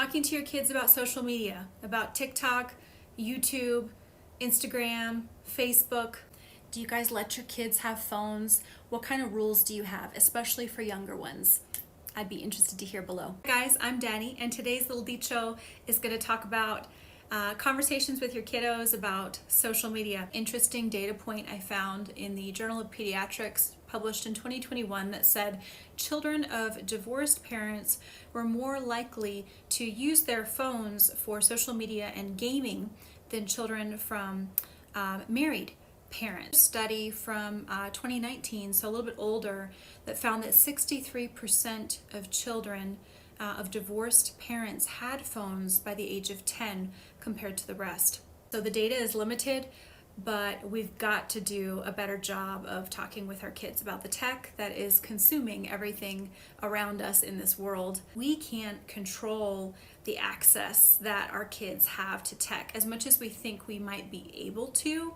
talking to your kids about social media, about TikTok, YouTube, Instagram, Facebook. Do you guys let your kids have phones? What kind of rules do you have, especially for younger ones? I'd be interested to hear below. Guys, I'm Danny, and today's little dicho is going to talk about conversations with your kiddos about social media. Interesting data point I found in the Journal of Pediatrics published in 2021 that said children of divorced parents were more likely to use their phones for social media and gaming than children from married parents. A study from 2019, so a little bit older, that found that 63% of children of divorced parents had phones by the age of 10 compared to the rest. So the data is limited, but we've got to do a better job of talking with our kids about the tech that is consuming everything around us in this world. We can't control the access that our kids have to tech as much as we think we might be able to.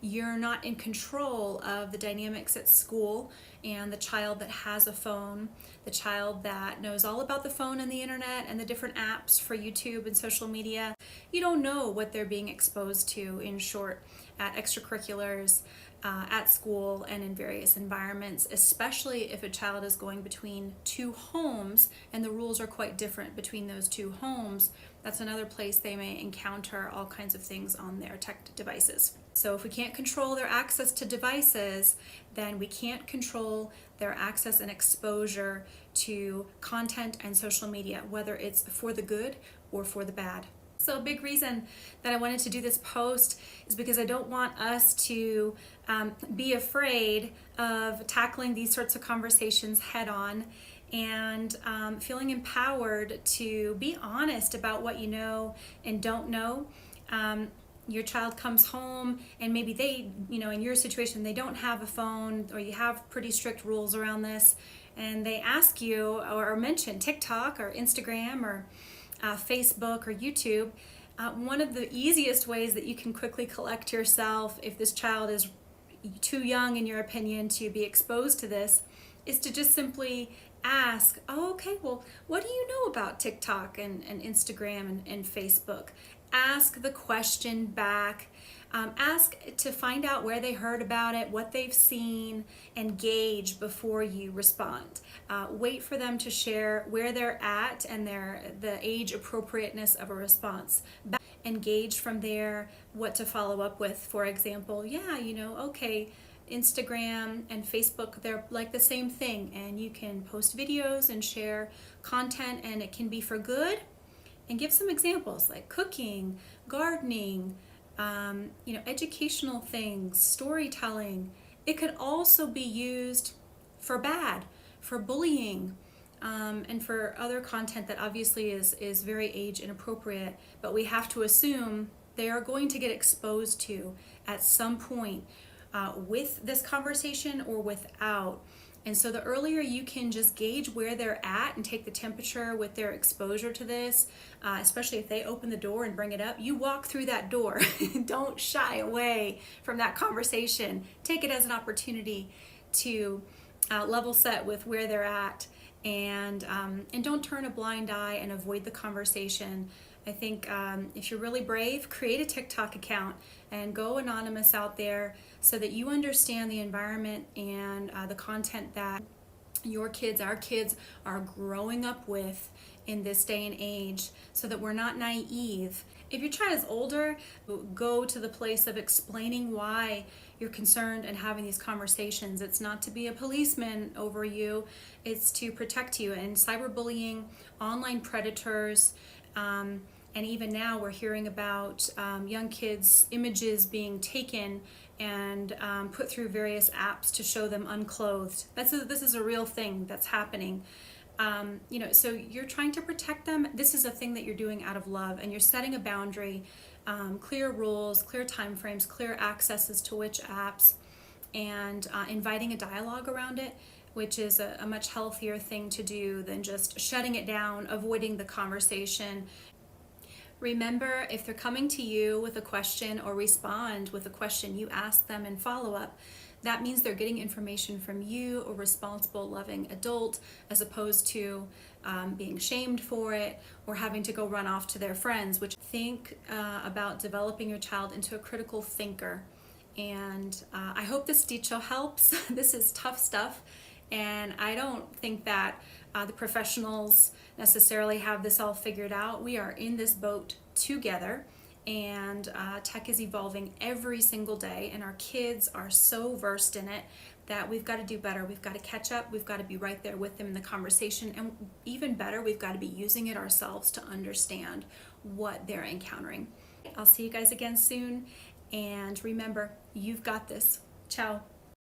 You're not in control of the dynamics at school and the child that has a phone, the child that knows all about the phone and the internet and the different apps for YouTube and social media. You don't know what they're being exposed to, in short, at extracurriculars, at school, and in various environments, especially if a child is going between two homes and the rules are quite different between those two homes. That's another place they may encounter all kinds of things on their tech devices. So if we can't control their access to devices, then we can't control their access and exposure to content and social media, whether it's for the good or for the bad. So a big reason that I wanted to do this post is because I don't want us to be afraid of tackling these sorts of conversations head on and feeling empowered to be honest about what you know and don't know. Your child comes home and maybe they, in your situation, they don't have a phone, or you have pretty strict rules around this, and they ask you or mention TikTok or Instagram or Facebook or YouTube. One of the easiest ways that you can quickly collect yourself if this child is too young, in your opinion, to be exposed to this is to just simply ask, oh, okay, well, what do you know about TikTok and Instagram and Facebook? Ask the question back. Ask to find out where they heard about it, what they've seen, and gauge before you respond. Wait for them to share where they're at and the age appropriateness of a response. Engage from there what to follow up with. For example, okay, Instagram and Facebook, they're like the same thing, and you can post videos and share content, and it can be for good. And give some examples like cooking, gardening, educational things, storytelling. It could also be used for bad, for bullying, and for other content that obviously is very age inappropriate, but we have to assume they are going to get exposed to at some point with this conversation or without. And so the earlier you can just gauge where they're at and take the temperature with their exposure to this, especially if they open the door and bring it up, you walk through that door. Don't shy away from that conversation. Take it as an opportunity to level set with where they're at, and don't turn a blind eye and avoid the conversation. I think if you're really brave, create a TikTok account and go anonymous out there so that you understand the environment and the content that your kids, our kids, are growing up with in this day and age, so that we're not naive. If your child is older, go to the place of explaining why you're concerned and having these conversations. It's not to be a policeman over you, it's to protect you. And cyberbullying, online predators, and even now we're hearing about young kids' images being taken and put through various apps to show them unclothed. This is a real thing that's happening. So you're trying to protect them. This is a thing that you're doing out of love, and you're setting a boundary, clear rules, clear timeframes, clear accesses to which apps, and inviting a dialogue around it, which is a much healthier thing to do than just shutting it down, avoiding the conversation. Remember, if they're coming to you with a question or respond with a question, you ask them in follow-up. That means they're getting information from you, a responsible, loving adult, as opposed to being shamed for it, or having to go run off to their friends. Which think about developing your child into a critical thinker. And I hope this detail helps. This is tough stuff, and I don't think that the professionals necessarily have this all figured out. We are in this boat together, and tech is evolving every single day, and our kids are so versed in it that we've got to do better. We've got to catch up. We've got to be right there with them in the conversation, and even better, we've got to be using it ourselves to understand what they're encountering. I'll see you guys again soon, and remember, you've got this. Ciao.